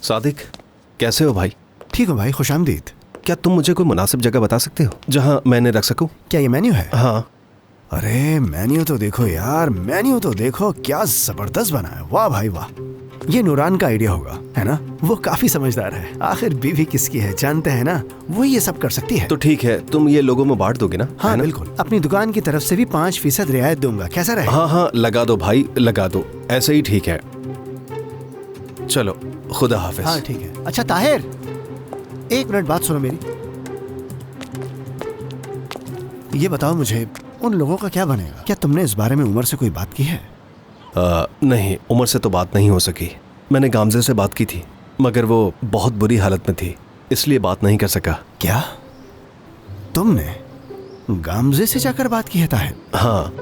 सादिक, कैसे हो भाई? ठीक हो भाई, खुशामदीद। क्या तुम मुझे कोई मुनासिब जगह बता सकते हो जहाँ मैंने रख सकूं? क्या ये मेन्यू है? हाँ। अरे मेन्यू तो देखो यार, मेन्यू तो देखो, क्या जबरदस्त बना है। वाह भाई वाह। ये नूरान का आइडिया होगा, है ना? वो काफी समझदार है। आखिर बीवी किसकी है जानते हैं ना, वो ये सब कर सकती है। तो ठीक है, तुम ये लोगों में बांट दोगे ना? हाँ है ना? बिल्कुल, अपनी दुकान की तरफ से भी 5% रियायत दूंगा। कैसा रहे? हाँ हाँ, लगा दो भाई, लगा दो, ऐसे ही ठीक है। चलो, खुदा हाफिज। हाँ ठीक है। अच्छा ताहिर, एक मिनट बात सुनो मेरी। ये बताओ मुझे, उन लोगों का क्या बनेगा? क्या तुमने इस बारे में उमर से कोई बात की है? नहीं, उमर से तो बात नहीं हो सकी। मैंने गामजे से बात की थी, मगर वो बहुत बुरी हालत में थी, इसलिए बात नहीं कर सका। क्या तुमने गामजे से जाकर बात की है ताहिर? हाँ।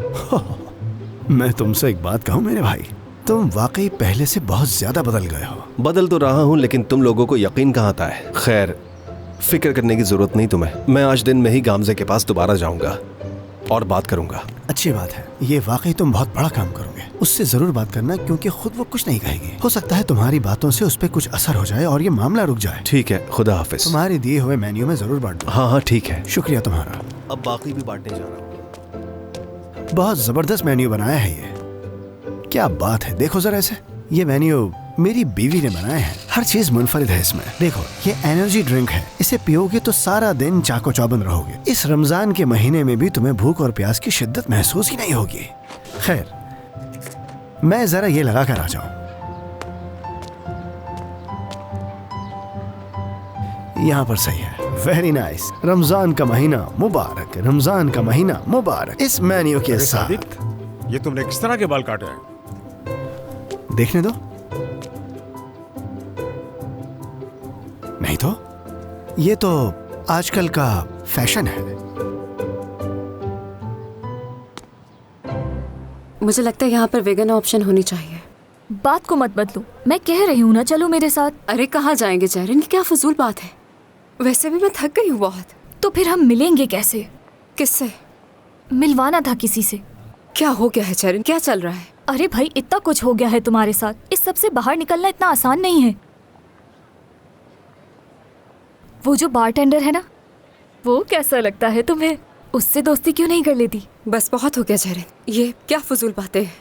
मैं तुमसे एक बात कहूँ मेरे भाई, तुम वाकई पहले से बहुत ज्यादा बदल गए हो। बदल तो रहा हूँ, लेकिन तुम लोगों को यकीन कहाँ आता है। खैर, फिक्र करने की जरूरत नहीं तुम्हें। मैं आज दिन में ही गामजे के पास दोबारा जाऊंगा और बात करूंगा। अच्छी बात है, ये वाकई तुम बहुत बड़ा काम करोगे। उससे जरूर बात करना, क्योंकि खुद वो कुछ नहीं कहेगी। हो सकता है तुम्हारी बातों से उस पर कुछ असर हो जाए और ये मामला रुक जाए। ठीक है, खुदा हाफिज। तुम्हारे दिए हुए मेन्यू में जरूर बांट दो। हाँ हाँ ठीक है, शुक्रिया तुम्हारा। अब बाकी भी बांटने जा रहा हूँ। बहुत जबरदस्त मेन्यू बनाया है ये। क्या बात है, देखो जरा इसे। ये मेन्यू मेरी बीवी ने बनाया है, हर चीज मुनफरिद है इसमें। देखो, ये एनर्जी ड्रिंक है, इसे पियोगे तो सारा दिन चाको चौबंद रहोगे। इस रमजान के महीने में भी तुम्हें भूख और प्यास की शिद्दत महसूस ही नहीं होगी। खैर, मैं जरा ये लगा कर आ जाऊं। यहाँ पर सही है। Very nice. रमजान का महीना मुबारक, रमजान का महीना मुबारक। इस मेन्यू के साथ ये तुमने किस तरह के बाल काटे हैं? देखने दो। नहीं तो ये तो आजकल का फैशन है। मुझे लगता है यहाँ पर वेगन ऑप्शन होनी चाहिए। बात को मत बदलो, मैं कह रही हूँ ना, चलो मेरे साथ। अरे कहाँ जाएंगे जहरीन, क्या फजूल बात है। वैसे भी मैं थक गई हूँ बहुत। तो फिर हम मिलेंगे कैसे? किससे? मिलवाना था किसी से। क्या हो गया है जहरीन, क्या चल रहा है? अरे भाई, इतना कुछ हो गया है तुम्हारे साथ, इस सब से बाहर निकलना इतना आसान नहीं है। वो जो बारटेंडर है ना, वो कैसा लगता है तुम्हें? उससे दोस्ती क्यों नहीं कर लेती? बस बहुत हो गया जहरीन, ये क्या फजूल बातें हैं।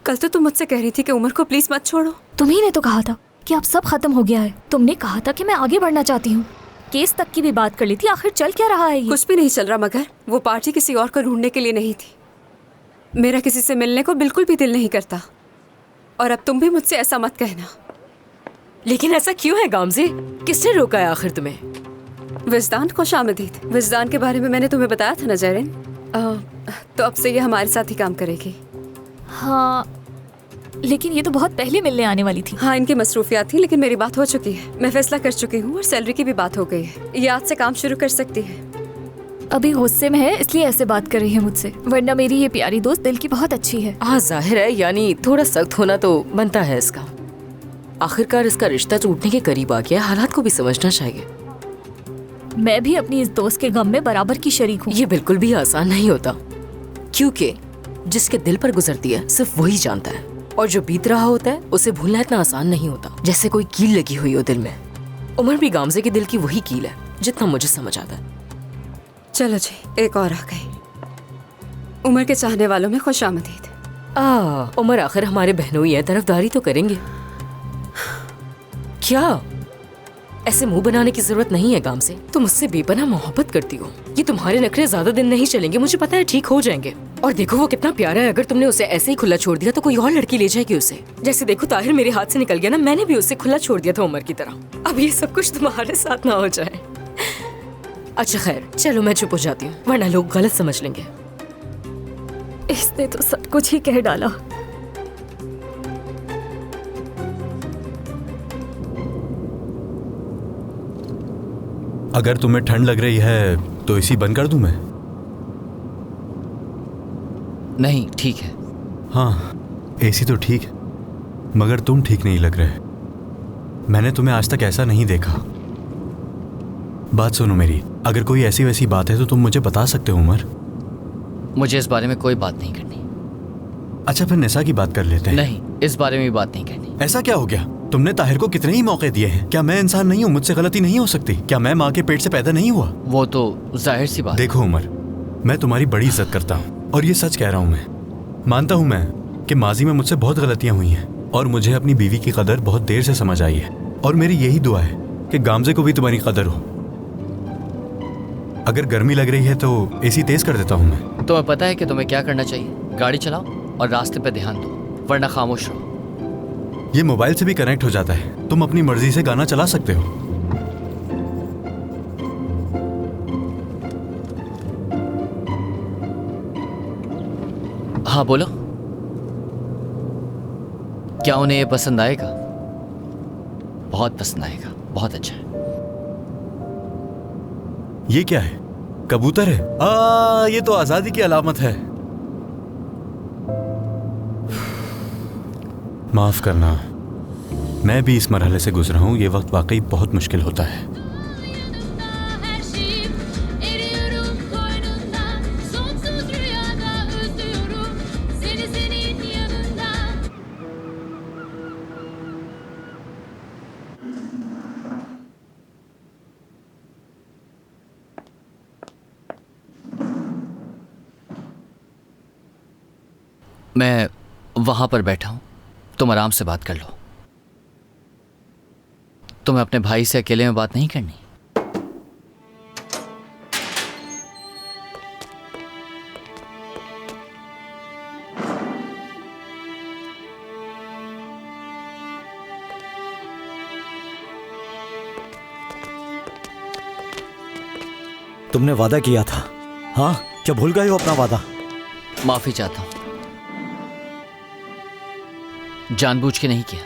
कल तो तुम मुझसे कह रही थी कि उमर को प्लीज मत छोड़ो। तुम्ही ने तो कहा था कि अब सब खत्म हो गया है। तुमने कहा था कि मैं आगे बढ़ना चाहती हूँ। केस तक की भी बात कर ली थी। आखिर चल क्या रहा है ये? कुछ भी नहीं चल रहा, मगर वो पार्टी किसी और को ढूंढने के लिए नहीं थी। मेरा किसी से मिलने को बिल्कुल भी दिल नहीं करता, और अब तुम भी मुझसे ऐसा मत कहना। लेकिन ऐसा क्यों है गामजे? किसने रोका है आखिर तुम्हें? विजदान, खुशामदीद। विजदान के बारे में मैंने तुम्हें बताया था ना जहरीन। तो अब से ये हमारे साथ ही काम करेगी। हाँ, लेकिन ये तो बहुत पहले मिलने आने वाली थी। हाँ, इनकी मसरूफियात थी, लेकिन मेरी बात हो चुकी है। मैं फैसला कर चुकी हूँ और सैलरी की भी बात हो गई है। ये आज से काम शुरू कर सकती है। अभी गुस्से में है इसलिए ऐसे बात कर रही है मुझसे, वरना मेरी ये प्यारी दोस्त दिल की बहुत अच्छी है। हाँ जाहिर है, यानी थोड़ा सख्त होना तो बनता है इसका। आखिरकार इसका रिश्ता टूटने के करीब आ गया, हालात को भी समझना चाहिए। मैं भी अपनी इस दोस्त के गम में बराबर की शरीक हूँ। ये बिल्कुल भी आसान नहीं होता, क्योंकि जिसके दिल पर गुजरती है सिर्फ वही जानता है, और जो बीत रहा होता है उसे भूलना इतना आसान नहीं होता, जैसे कोई कील लगी हुई हो दिल में। उमर भी गामजे के दिल की वही कील है, जितना मुझे समझ आता है। चलो जी, एक और आ गई। उमर के चाहने वालों में खुशामदीद। उमर आखिर हमारे बहनोई है, तरफदारी तो करेंगे। क्या ऐसे मुंह बनाने की जरूरत नहीं है गामजे, तुम मुझसे बेपनाह मोहब्बत करती हो। ये तुम्हारे नखरे ज्यादा दिन नहीं चलेंगे, मुझे पता है, ठीक हो जाएंगे। और देखो वो कितना प्यारा है, अगर तुमने उसे ऐसे ही खुला छोड़ दिया तो कोई और लड़की ले जाएगी उसे। जैसे देखो ताहिर मेरे हाथ से निकल गया ना, मैंने भी उसे खुला छोड़ दिया था उमर की तरह। अब ये सब कुछ तुम्हारे साथ ना हो जाए। अच्छा खैर, चलो मैं चुप हो जाती हूँ, वरना लोग गलत समझ लेंगे। इसने तो सब कुछ ही कह डाला। अगर तुम्हें ठंड लग रही है तो एसी बंद कर दूं मैं? नहीं, ठीक है। हाँ, एसी तो ठीक है, मगर तुम ठीक नहीं लग रहे। मैंने तुम्हें आज तक ऐसा नहीं देखा। बात सुनो मेरी, अगर कोई ऐसी वैसी बात है तो तुम मुझे बता सकते हो उमर। मुझे इस बारे में कोई बात नहीं करनी। अच्छा, फिर निशा की बात कर लेते हैं। नहीं, इस बारे में बात नहीं करनी। ऐसा क्या हो गया? तुमने ताहिर को कितने ही मौके दिए हैं। क्या मैं इंसान नहीं हूँ? मुझसे गलती नहीं हो सकती? क्या मैं माँ के पेट से पैदा नहीं हुआ? वो तो जाहिर सी बात। देखो उमर, मैं तुम्हारी बड़ी इज्जत करता हूँ और ये सच कह रहा हूँ। मैं मानता हूँ मैं कि माजी में मुझसे बहुत गलतियाँ हुई हैं और मुझे अपनी बीवी की कदर बहुत देर से समझ आई है। और मेरी यही दुआ है कि गामजे को भी तुम्हारी कदर हो। अगर गर्मी लग रही है तो एसी तेज कर देता हूँ मैं। तुम्हें पता है कि तुम्हें क्या करना चाहिए? गाड़ी चलाओ और रास्ते पे ध्यान दो, वरना खामोश रहो। ये मोबाइल से भी कनेक्ट हो जाता है, तुम अपनी मर्जी से गाना चला सकते हो। हाँ बोलो, क्या उन्हें ये पसंद आएगा? बहुत पसंद आएगा, बहुत अच्छा है। ये क्या है? कबूतर है? ये तो आजादी की अलामत है। माफ करना, मैं भी इस मरहले से गुजरा हूं। ये वक्त वाकई बहुत मुश्किल होता है। मैं वहां पर बैठा हूं, तुम आराम से बात कर लो। तुम्हें अपने भाई से अकेले में बात नहीं करनी? तुमने वादा किया था, हाँ? क्या भूल गए हो अपना वादा? माफी चाहता हूं, जानबूझ के नहीं किया।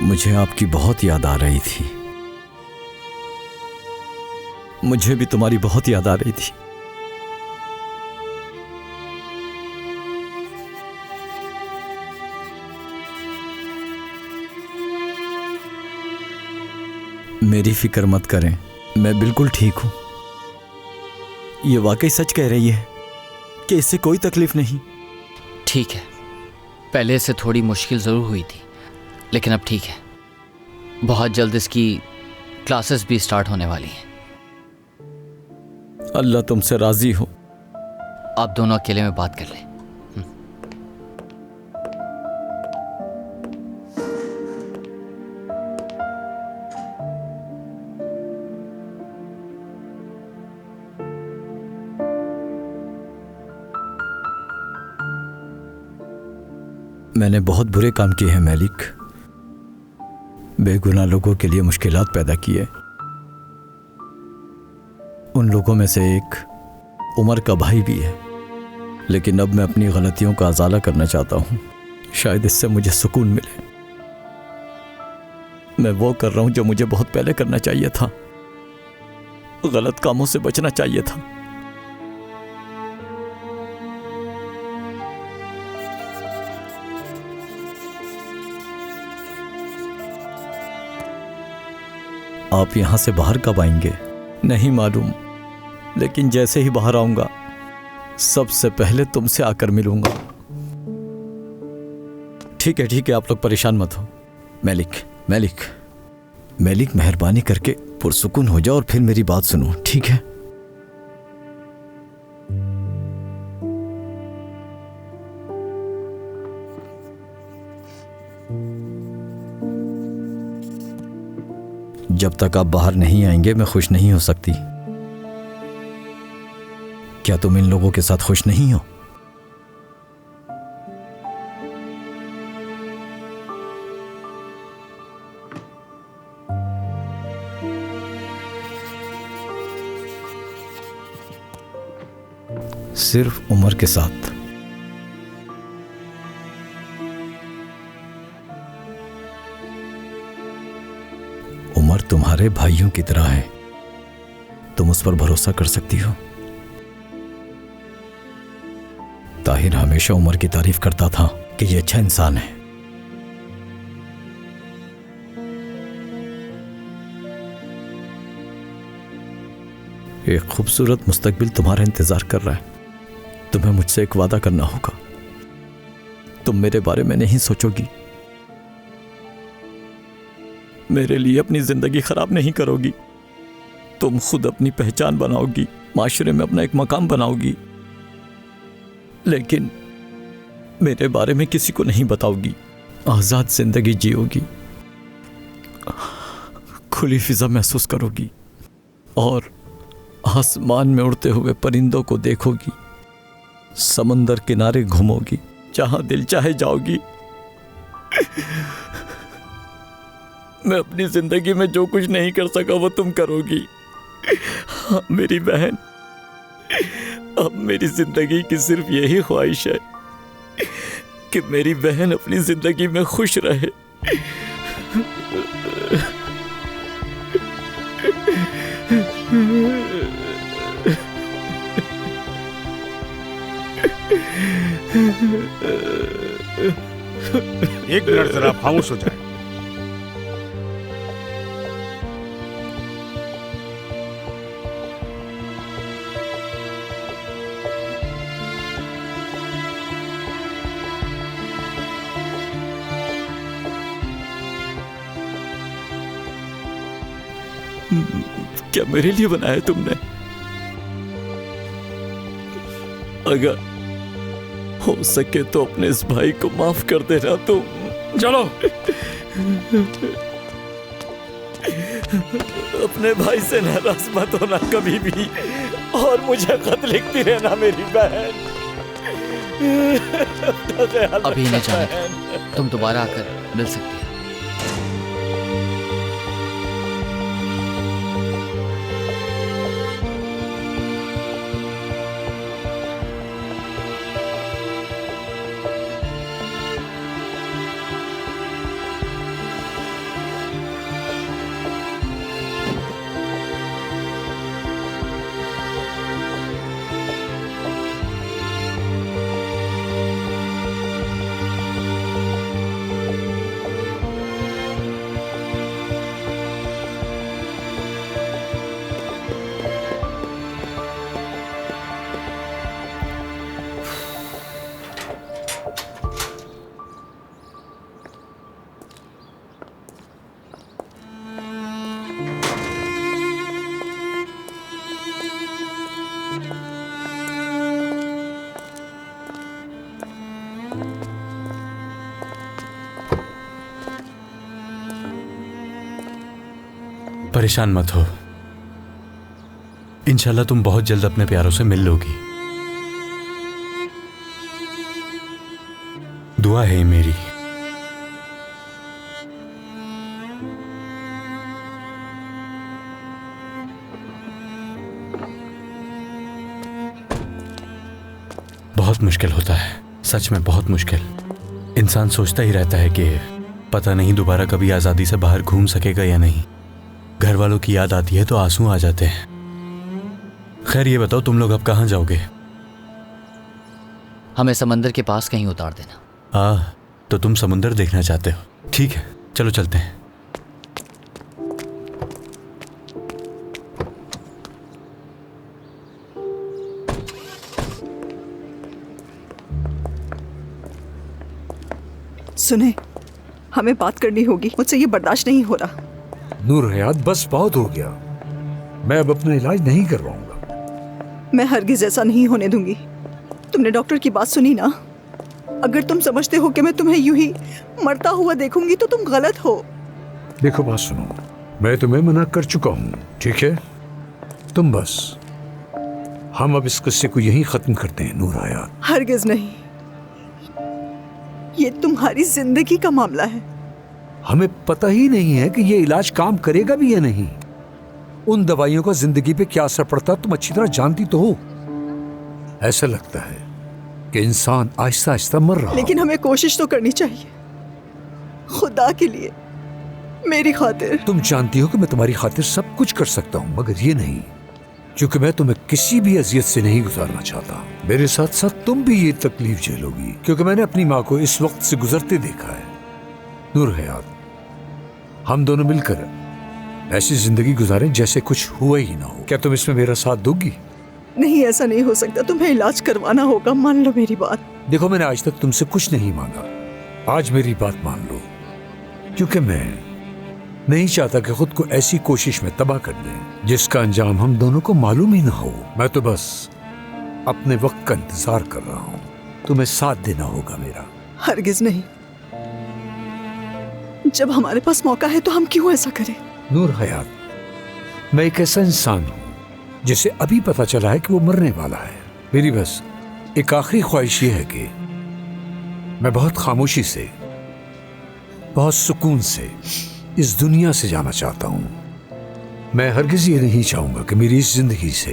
मुझे आपकी बहुत याद आ रही थी। मुझे भी तुम्हारी बहुत याद आ रही थी। मेरी फिक्र मत करें, मैं बिल्कुल ठीक हूं। ये वाकई सच कह रही है कि इससे कोई तकलीफ नहीं। ठीक है, पहले से थोड़ी मुश्किल ज़रूर हुई थी, लेकिन अब ठीक है। बहुत जल्द इसकी क्लासेस भी स्टार्ट होने वाली हैं। अल्लाह तुमसे राजी हो। आप दोनों अकेले में बात कर लें। मैंने बहुत बुरे काम किए हैं मालिक। बेगुनाह लोगों के लिए मुश्किलात पैदा किए। उन लोगों में से एक उमर का भाई भी है, लेकिन अब मैं अपनी गलतियों का अजाला करना चाहता हूँ। शायद इससे मुझे सुकून मिले। मैं वो कर रहा हूँ जो मुझे बहुत पहले करना चाहिए था। गलत कामों से बचना चाहिए था। आप यहां से बाहर कब आएंगे? नहीं मालूम, लेकिन जैसे ही बाहर आऊंगा सबसे पहले तुमसे आकर मिलूंगा। ठीक है, आप लोग परेशान मत हो। मैलिक मेहरबानी करके पुरसुकून हो जाओ और फिर मेरी बात सुनो, ठीक है? जब तक आप बाहर नहीं आएंगे मैं खुश नहीं हो सकती। क्या तुम इन लोगों के साथ खुश नहीं हो? सिर्फ उमर के साथ। उमर तुम्हारे भाइयों की तरह है, तुम उस पर भरोसा कर सकती हो। ताहिर हमेशा उमर की तारीफ करता था कि ये अच्छा इंसान है। एक खूबसूरत मुस्तकबिल तुम्हारा इंतजार कर रहा है। तुम्हें मुझसे एक वादा करना होगा। तुम मेरे बारे में नहीं सोचोगी, मेरे लिए अपनी जिंदगी खराब नहीं करोगी। तुम खुद अपनी पहचान बनाओगी, माशरे में अपना एक मकाम बनाओगी, लेकिन मेरे बारे में किसी को नहीं बताओगी। आजाद जिंदगी जियोगी, खुली फिजा महसूस करोगी और आसमान में उड़ते हुए परिंदों को देखोगी, समंदर किनारे घूमोगी, जहां दिल चाहे जाओगी। मैं अपनी जिंदगी में जो कुछ नहीं कर सका वो तुम करोगी। हाँ मेरी बहन, अब मेरी जिंदगी की सिर्फ यही ख्वाहिश है कि मेरी बहन अपनी जिंदगी में खुश रहे। एक मिनट जरा खामोश हो जाए। क्या मेरे लिए बनाया तुमने? अगर हो सके तो अपने इस भाई को माफ कर देना तुम। चलो अपने भाई से नाराज मत होना कभी भी, और मुझे खत लिखती रहना मेरी बहन। अभी नहीं जाने, तुम दोबारा आकर मिल सकती हो। परेशान मत हो, इंशाल्लाह तुम बहुत जल्द अपने प्यारों से मिल लोगी। दुआ है मेरी। बहुत मुश्किल होता है, सच में बहुत मुश्किल। इंसान सोचता ही रहता है कि पता नहीं दोबारा कभी आज़ादी से बाहर घूम सकेगा या नहीं। घर वालों की याद आती है तो आंसू आ जाते हैं। खैर ये बताओ तुम लोग अब कहाँ जाओगे? हमें समंदर के पास कहीं उतार देना। तो तुम समुंदर देखना चाहते हो? ठीक है, चलो चलते हैं। सुने, हमें बात करनी होगी, मुझसे ये बर्दाश्त नहीं हो रहा। नूर हयात, बस बहुत हो गया। मैं अब अपना इलाज नहीं करवाऊंगा। मैं हरगिज ऐसा नहीं होने दूंगी। तुमने डॉक्टर की बात सुनी ना? अगर तुम समझते हो कि मैं तुम्हें यूं ही मरता हुआ देखूंगी तो तुम गलत हो। देखो बात सुनो, मैं तुम्हें मना कर चुका हूँ, ठीक है? तुम बस, हम अब इस किस्से को यहीं खत्म करते हैं नूर हयात। हरगिज नहीं, ये तुम्हारी जिंदगी का मामला है। हमें पता ही नहीं है कि ये इलाज काम करेगा भी या नहीं। उन दवाइयों का जिंदगी पे क्या असर पड़ता तुम अच्छी तरह जानती तो हो। ऐसा लगता है कि इंसान आहिस्ता आहिस्ता मर रहा। लेकिन हमें कोशिश तो करनी चाहिए, खुदा के लिए, मेरी खातिर। तुम जानती हो कि मैं तुम्हारी खातिर सब कुछ कर सकता हूँ, मगर ये नहीं। क्योंकि मैं तुम्हें किसी भी अजियत से नहीं गुजारना चाहता। मेरे साथ साथ तुम भी ये तकलीफ झेलोगी, क्योंकि मैंने अपनी माँ को इस वक्त से गुजरते देखा है। नूर हयात, हम दोनों मिलकर ऐसी जिंदगी गुजारें जैसे कुछ हुआ ही ना हो। क्या तुम इसमें मेरा साथ दोगी? नहीं, ऐसा नहीं हो सकता, तुम्हें इलाज करवाना होगा, मान लो मेरी बात। देखो, मैंने आज तक तुमसे कुछ नहीं मांगा, आज मेरी बात मान लो, क्योंकि मैं नहीं चाहता कि खुद को ऐसी कोशिश में तबाह कर दें जिसका अंजाम हम दोनों को मालूम ही ना हो। मैं तो बस अपने वक्त का इंतजार कर रहा हूं, तुम्हें साथ देना होगा मेरा। हरगिज नहीं, जब हमारे पास मौका है तो हम क्यों ऐसा करें? नूर हयात, मैं एक ऐसा इंसान हूं जिसे अभी पता चला है कि वो मरने वाला है। मेरी बस एक आखिरी ख्वाहिश ये है कि मैं बहुत खामोशी से, बहुत सुकून से इस दुनिया से जाना चाहता हूं। मैं हरगिज ये नहीं चाहूंगा कि मेरी इस जिंदगी से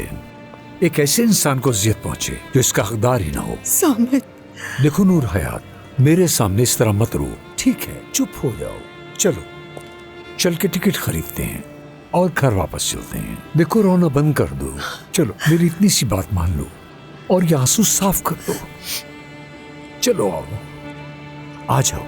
एक ऐसे इंसान को अजियत पहुंचे जो इसका हकदार ही ना हो। सामित, देखो नूर हयात, मेरे सामने इस तरह मत रो, ठीक है? चुप हो जाओ। चलो चल के टिकट खरीदते हैं और घर वापस चलते हैं। देखो, रोना बंद कर दो। चलो, मेरी इतनी सी बात मान लो और ये आंसू साफ कर दो। चलो आओ, आ जाओ।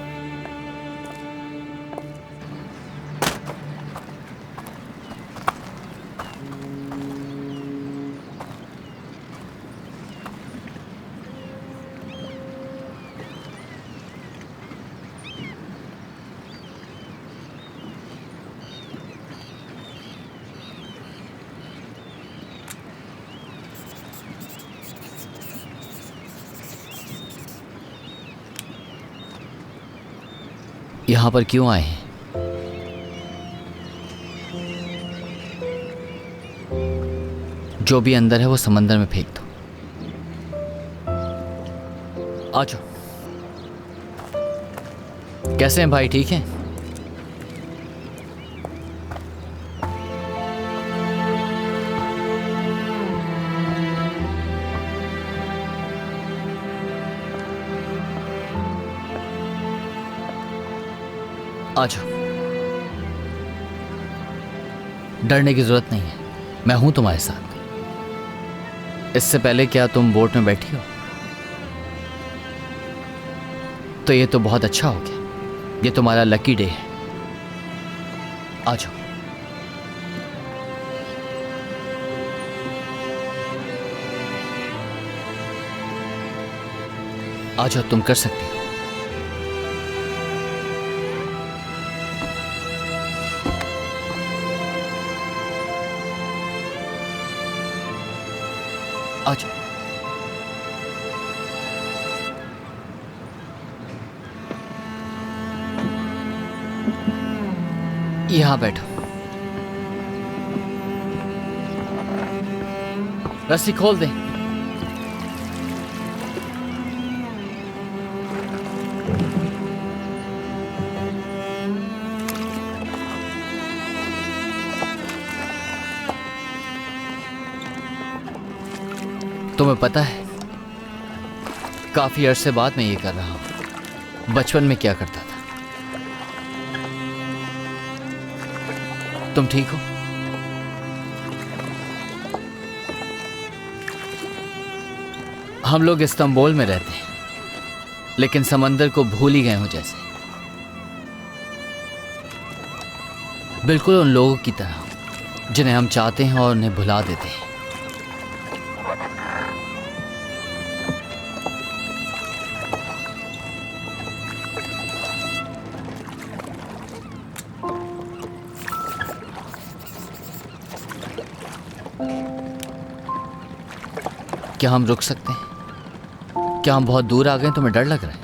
यहाँ पर क्यों आए हैं? जो भी अंदर है वो समंदर में फेंक दो। आ जाओ। कैसे हैं भाई, ठीक हैं? आ जाओ। डरने की जरूरत नहीं है, मैं हूं तुम्हारे साथ। इससे पहले क्या तुम बोट में बैठी हो? तो ये तो बहुत अच्छा हो गया, ये तुम्हारा लकी डे है। आ जाओ। आ जाओ, तुम कर सकती हो। आ जाओ। यहां बैठो। रस्सी खोल दे। तुम्हें पता है, काफी अरसे बाद मैं ये कर रहा हूं। बचपन में क्या करता था? तुम ठीक हो? हम लोग इस्तांबुल में रहते हैं, लेकिन समंदर को भूल ही गए हो जैसे। बिल्कुल उन लोगों की तरह जिन्हें हम चाहते हैं और उन्हें भुला देते हैं। क्या हम रुक सकते हैं? क्या हम बहुत दूर आ गए? तुम्हें डर लग रहा है?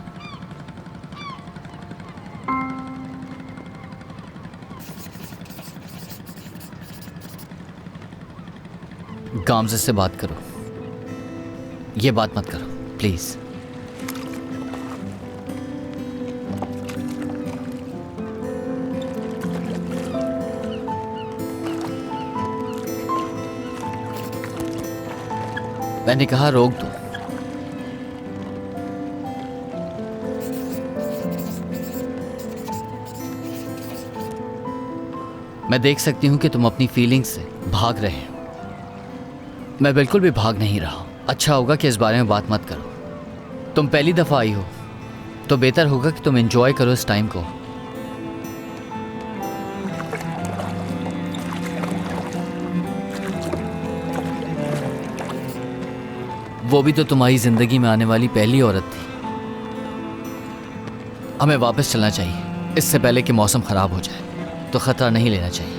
गामज़े से बात करो, ये बात मत करो प्लीज। मैंने कहा रोक दो। मैं देख सकती हूं कि तुम अपनी फीलिंग्स से भाग रहे हो, मैं बिल्कुल भी भाग नहीं रहा हूँ। अच्छा होगा कि इस बारे में बात मत करो। तुम पहली दफ़ा आई हो तो बेहतर होगा कि तुम एंजॉय करो इस टाइम को। वो भी तो तुम्हारी जिंदगी में आने वाली पहली औरत थी। हमें वापस चलना चाहिए इससे पहले कि मौसम खराब हो जाए, तो खतरा नहीं लेना चाहिए।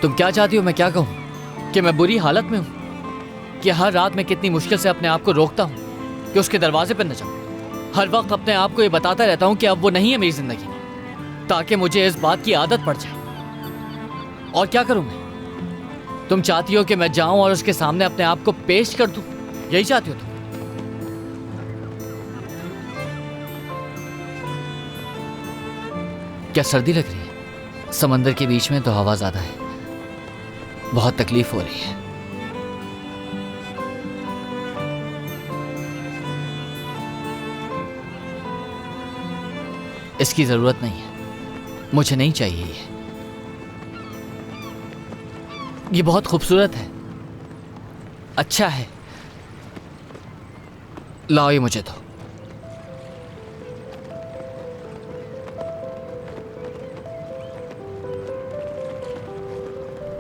तुम क्या चाहती हो मैं क्या कहूं? कि मैं बुरी हालत में हूं? कि हर रात मैं कितनी मुश्किल से अपने आप को रोकता हूं कि उसके दरवाजे पर न जाऊं? हर वक्त अपने आप को ये बताता रहता हूं कि अब वो नहीं है मेरी जिंदगी में, ताकि मुझे इस बात की आदत पड़ जाए। और क्या करूं मैं? तुम चाहती हो कि मैं जाऊं और उसके सामने अपने आप को पेश कर दूं? यही चाहती हो तुम? क्या सर्दी लग रही है? समंदर के बीच में तो हवा ज्यादा है, बहुत तकलीफ हो रही है। इसकी जरूरत नहीं है, मुझे नहीं चाहिए ये बहुत खूबसूरत है, अच्छा है, लाओ ये मुझे दो।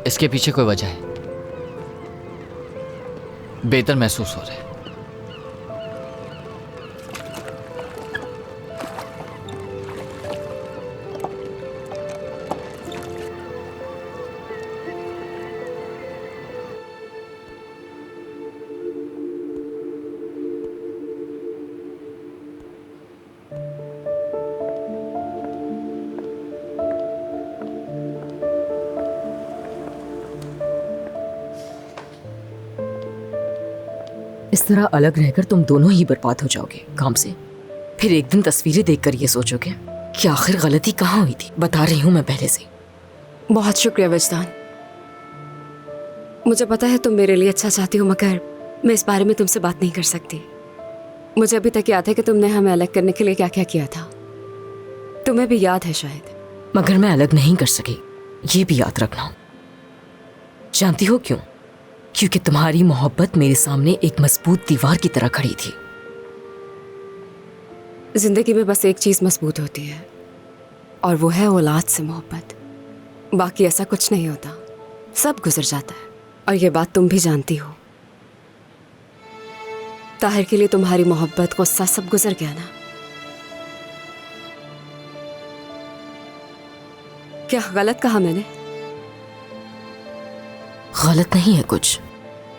इसके पीछे कोई वजह है? बेहतर महसूस हो रहा है। इस तरह अलग रहकर तुम दोनों ही बर्बाद हो जाओगे काम से। फिर एक दिन तस्वीरें देखकर ये सोचोगे कि आखिर गलती कहाँ हुई थी। बता रही हूँ मैं पहले से। बहुत शुक्रिया वजदान। मुझे पता है तुम मेरे लिए अच्छा चाहती हो, मगर मैं इस बारे में तुमसे बात नहीं कर सकती। मुझे अभी तक याद है कि तुमने हमें अलग करने के लिए क्या क्या किया था। तुम्हें भी याद है शायद। मगर मैं अलग नहीं कर सकी, ये भी याद रखना। जानती हो क्यों? क्योंकि तुम्हारी मोहब्बत मेरे सामने एक मजबूत दीवार की तरह खड़ी थी। जिंदगी में बस एक चीज मजबूत होती है, और वो है औलाद से मोहब्बत। बाकी ऐसा कुछ नहीं होता, सब गुजर जाता है। और ये बात तुम भी जानती हो। ताहिर के लिए तुम्हारी मोहब्बत, गुस्सा सब गुजर गया ना? क्या गलत कहा मैंने? गलत नहीं है कुछ,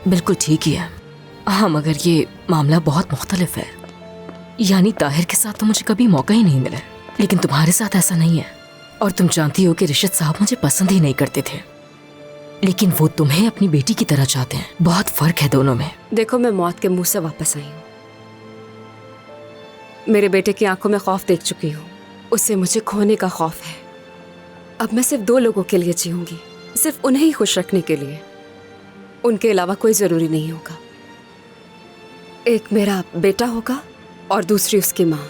बिल्कुल ठीक ही है। हाँ, मगर ये मामला बहुत मुख्तलिफ है। यानी ताहिर के साथ तो मुझे कभी मौका ही नहीं मिला, लेकिन तुम्हारे साथ ऐसा नहीं है। और तुम जानती हो कि रिशद साहब मुझे पसंद ही नहीं करते थे, लेकिन वो तुम्हें अपनी बेटी की तरह चाहते हैं। बहुत फर्क है दोनों में। देखो, मैं मौत के मुंह से वापस आई हूँ। मेरे बेटे की आंखों में खौफ देख चुकी हूँ, उससे मुझे खोने का खौफ है। अब मैं सिर्फ 2 लोगों के लिए जीऊंगी, सिर्फ उन्हें ही खुश रखने के लिए। उनके अलावा कोई जरूरी नहीं होगा। एक मेरा बेटा होगा और दूसरी उसकी माँ।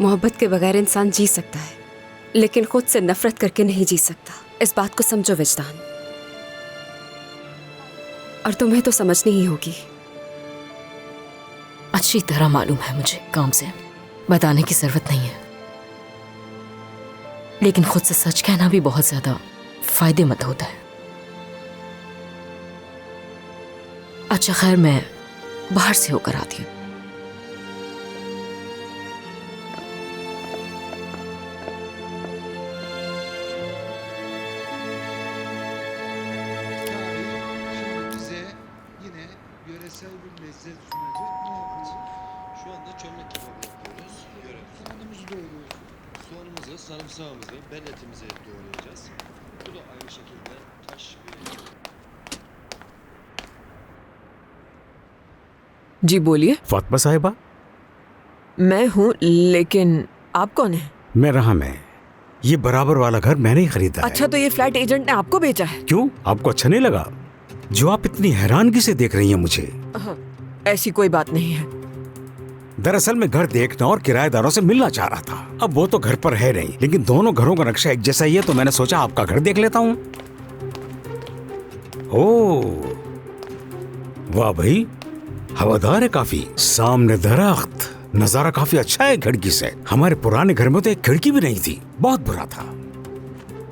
मोहब्बत के बगैर इंसान जी सकता है, लेकिन खुद से नफरत करके नहीं जी सकता। इस बात को समझो वजदान, और तुम्हें तो समझनी ही होगी। अच्छी तरह मालूम है मुझे, काम से बताने की जरूरत नहीं है। लेकिन खुद से सच कहना भी बहुत ज्यादा फायदेमंद होता है। अच्छा खैर, मैं बाहर से होकर आती हूँ। Bize yine yöresel bir lezzet sunacak. Şu anda çömlek kebabı yapıyoruz. Soğanımızı doğruyoruz. Soğanımızı, sarımsağımızı, bel etimizi doğrayacağız. Bu da aynı şekilde taş bir... जी बोलिए। फातिमा साहिबा, मैं हूँ, लेकिन आप कौन है? मैं रहा मैं। ये बराबर वाला घर मैंने ही खरीदा अच्छा, तो ये फ्लैट एजेंट ने आपको बेचा है? क्यों, आपको अच्छा नहीं लगा? जो आप इतनी हैरानगी से देख रही हैं मुझे। ऐसी कोई बात नहीं है। दरअसल मैं घर देखना और किराएदारों से मिलना चाह रहा था। अब वो तो घर पर है नहीं, लेकिन दोनों घरों का नक्शा एक जैसा ही है, तो मैंने सोचा आपका घर देख लेता हूँ। ओह वाह भाई, हवादार है काफी, सामने दरख्त, नजारा काफी अच्छा है खिड़की से। हमारे पुराने घर में तो एक खिड़की भी नहीं थी, बहुत बुरा था।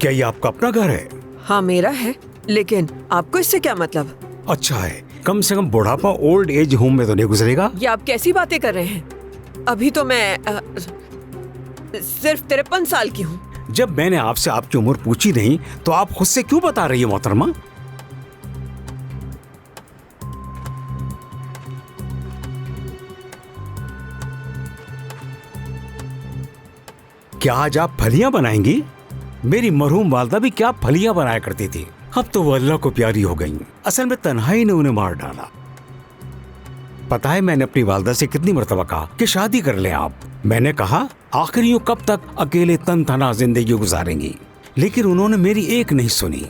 क्या ये आपका अपना घर है? हाँ मेरा है, लेकिन आपको इससे क्या मतलब? अच्छा है, कम से कम बुढ़ापा ओल्ड एज होम में तो नहीं गुजरेगा। ये आप कैसी बातें कर रहे हैं? अभी तो मैं सिर्फ 53 साल की हूँ। जब मैंने आपसे आपकी उम्र पूछी नहीं तो आप खुद से क्यों बता रही है मोहतरमा? क्या आज आप फलियां बनाएंगी? मेरी मरहूम वालदा भी क्या फलियां बनाया करती थी, अब तो वो अल्लाह को प्यारी हो गई। असल में तन्हाई ने उन्हें मार डाला। पता है मैंने अपनी वालदा से कितनी मर्तबा कहा कि शादी कर ले आप। मैंने कहा आखिर यूं कब तक अकेले तन तना जिंदगी गुजारेंगी, लेकिन उन्होंने मेरी एक नहीं सुनी।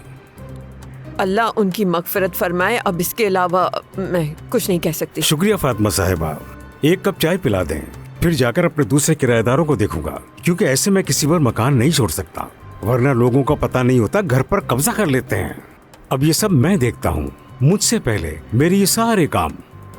अल्लाह उनकी मगफिरत फरमाए। अब इसके अलावा मैं कुछ नहीं कह सकती। शुक्रिया फातिमा साहिबा, एक कप चाय पिला दें, फिर जाकर अपने दूसरे किराएदारों को देखूंगा, क्योंकि ऐसे में किसी पर मकान नहीं छोड़ सकता, वरना लोगों का पता नहीं होता, घर पर कब्जा कर लेते हैं। अब ये सब मैं देखता हूँ, मुझसे पहले मेरे ये सारे काम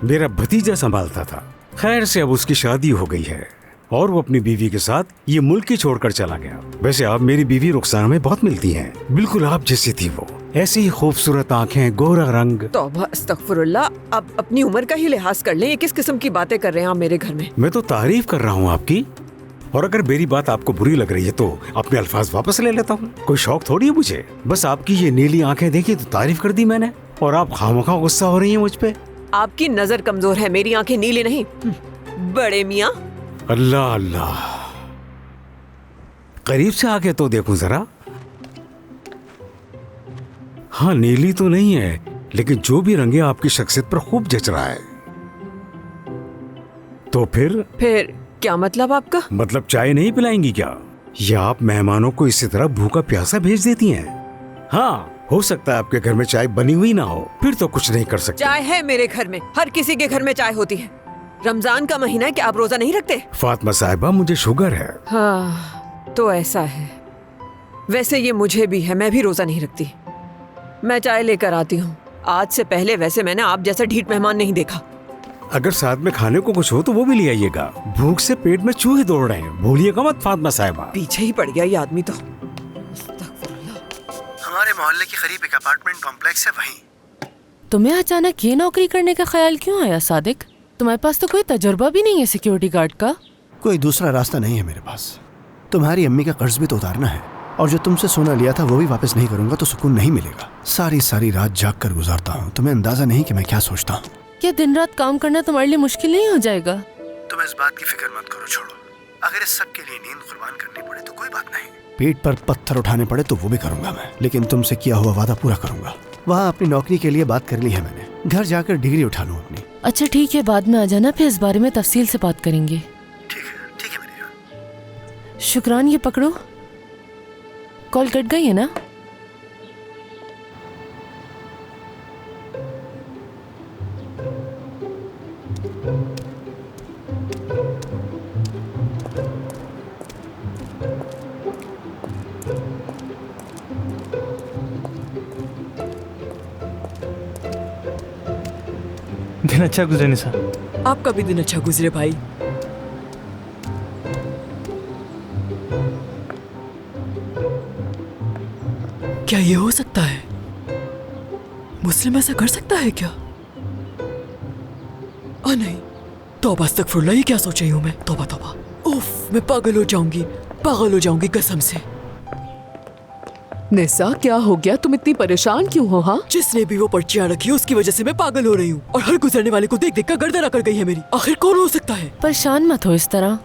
मेरा भतीजा संभालता था। खैर से अब उसकी शादी हो गई है और वो अपनी बीवी के साथ ये मुल्क ही छोड़कर चला गया। वैसे आप मेरी बीवी रुखसाना में बहुत मिलती हैं, बिल्कुल आप जैसी थी वो, ऐसी ही खूबसूरत आंखें, गोरा रंग। तौबा अस्तगफुरुल्लाह, अब अपनी उम्र का ही लिहाज कर लें। ये किस किस्म की बातें कर रहे हैं आप मेरे घर में? मैं तो तारीफ कर रहा हूँ आपकी, और अगर मेरी बात आपको बुरी लग रही है तो अपने अल्फाज वापस ले लेता हूँ। कोई शौक थोड़ी है मुझे, बस आपकी ये नीली आंखें देखी तो तारीफ कर दी मैंने, और आप खामखा गुस्सा हो रही हैं मुझ पे। आपकी नजर कमजोर है, मेरी आंखें नीली नहीं। बड़े मियाँ, अल्लाह अल्लाह, करीब से आके तो देखूं जरा। हाँ नीली तो नहीं है, लेकिन जो भी रंग है आपकी शख्सियत पर खूब जच रहा है। तो फिर क्या मतलब आपका? मतलब चाय नहीं पिलाएंगी क्या, या आप मेहमानों को इसी तरह भूखा प्यासा भेज देती हैं? हाँ हो सकता है आपके घर में चाय बनी हुई ना हो, फिर तो कुछ नहीं कर सकते। चाय है मेरे घर में, हर किसी के घर में चाय होती है। रमजान का महीना है, क्या आप रोजा नहीं रखते? फातिमा साहिबा मुझे शुगर है। हाँ तो ऐसा है, वैसे ये मुझे भी है, मैं भी रोजा नहीं रखती। मैं चाय लेकर आती हूँ। आज से पहले वैसे मैंने आप जैसा ढीठ मेहमान नहीं देखा। अगर साथ में खाने को कुछ हो तो वो भी ले आइएगा, भूख से पेट में चूहे दौड़ रहे हैं, भूलिएगा मत फातिमा साहिबा। पीछे ही पड़ गया ये आदमी तो। हमारे मोहल्ले के करीब एक अपार्टमेंट कॉम्प्लेक्स है, वहीं। तुम्हें अचानक ये नौकरी करने का ख्याल क्यों आया सादिक? तुम्हारे पास तो कोई तजुर्बा भी नहीं है सिक्योरिटी गार्ड का। कोई दूसरा रास्ता नहीं है मेरे पास। तुम्हारी अम्मी का कर्ज भी तो उतारना है, और जो तुमसे सोना लिया था वो भी वापस नहीं करूंगा तो सुकून नहीं मिलेगा। सारी सारी रात जाग कर गुजारता हूँ, तुम्हें अंदाजा नहीं कि मैं क्या सोचता हूँ। क्या दिन रात काम करना तुम्हारे लिए मुश्किल नहीं हो जाएगा? तुम इस बात की फिक्र मत करो, छोड़ो। अगर इस सब के लिए नींद कुर्बान करनी पड़े तो कोई बात नहीं, पेट पर पत्थर उठाने पड़े तो वो भी करूंगा मैं, लेकिन तुमसे किया हुआ वादा पूरा करूंगा। वहाँ अपनी नौकरी के लिए बात कर ली है मैंने, घर जाकर डिग्री उठा लूँ अपनी। अच्छा ठीक है, बाद में आ जाना, फिर इस बारे में तफसील से बात करेंगे। ठीक है मेरी जान। शुक्रान, ये पकड़ो। कॉल कट गई है ना? दिन अच्छा गुजरे निशा। आपका भी दिन अच्छा गुजरे भाई। क्या ये हो सकता है? मुस्लिम ऐसा कर सकता है क्या? नहीं, तौबा अस्तगफुरुल्लाह, ये क्या सोच रही हूँ मैं? तौबा तौबा, उफ, मैं पागल हो जाऊंगी कसम से। निसा क्या हो गया, तुम इतनी परेशान क्यों हो? हाँ, जिसने भी वो पर्चियां रखी उसकी वजह से मैं पागल हो रही हूँ, और हर गुजरने वाले को देख देख कर गर्दन अकड़ गई है मेरी। आखिर कौन हो सकता है? परेशान मत हो इस तरह,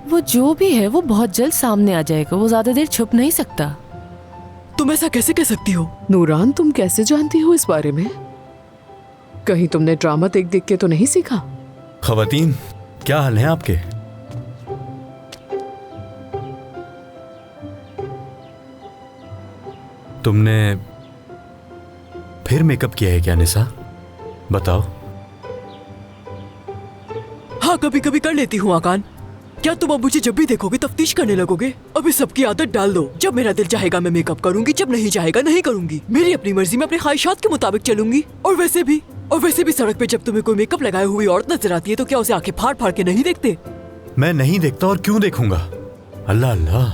वो जो भी है वो बहुत जल्द सामने आ जाएगा, वो ज्यादा देर छुप नहीं सकता। तुम ऐसा कैसे कह सकती हो? नूरान, तुम कैसे जानती हो इस बारे में? कहीं तुमने ड्रामा देख देख के तो नहीं सीखा? खवातीन, क्या हाल है आपके? तुमने फिर मेकअप किया है क्या निसा? बताओ। हाँ, कभी कभी कर लेती हूँ आकान, क्या तुम अब मुझे जब भी देखोगे तफ्तीश करने लगोगे? अभी सबकी आदत डाल दो। जब मेरा दिल चाहेगा मैं मेकअप करूंगी, जब नहीं चाहेगा नहीं करूंगी। मेरी अपनी मर्जी में अपनी ख्वाहिशात के मुताबिक चलूंगी। और वैसे भी सड़क पे जब तुम्हें कोई मेकअप लगाए हुई औरत नजर आती है तो क्या उसे आंखें फाड़ फाड़ के नहीं देखते? मैं नहीं देखता और क्यों देखूंगा? अल्लाह अल्लाह,